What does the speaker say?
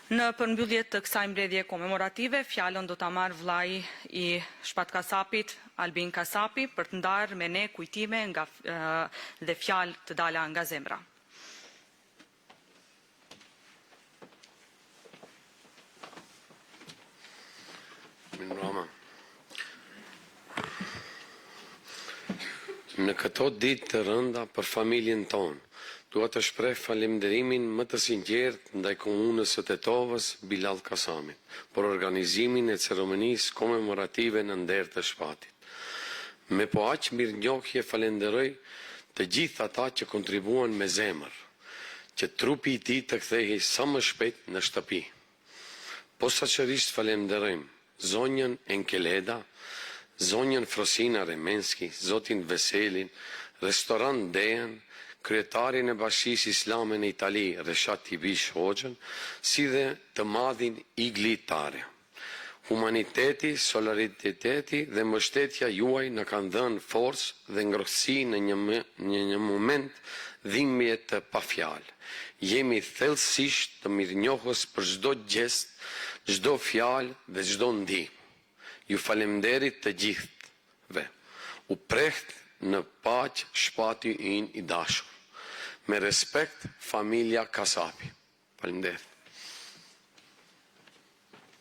Në përmbyllje të kësaj mbledhje komemorative, fjalën do ta marr vllai i Shpat Kasapit, Albin Kasapi, për të ndarë me ne kujtime dhe fjalë të dala nga zemra. Mirëmbrëma. Në këto ditë të rënda për familjen tonë, dua të shpreh falënderimin më të sinqert ndaj komunës së Tetovës Bilall Kasamit për organizimin e ceremonisë komemorative në nder të Shpatit. Me po aq mirënjohje falenderoj të gjithë ata që kontribuan me zemër, që trupi i tij të kthehej sa më shpejt në shtëpi. Posaçërisht falenderojmë zonjën Enkeleda, zonjën Frosina Remenski, zotin Veselin, restorant Dejan, kryetarin e Bashkisë Islame në Itali, Reshat Tibish Hoxhën, si dhe të madhin Igli Tare. Humaniteti, solidariteti dhe mbështetja juaj në kanë dhënë forcë dhe ngrohtësi në një moment dhimbje të pafjalë. Jemi thellësisht të mirënjohës për çdo gjest, çdo fjalë dhe çdo ndihmë. Ju falemnderit të gjithëve. U preht në paqë Shpati ynë i dashur. Me respekt, familja Kasapi. Faleminderit.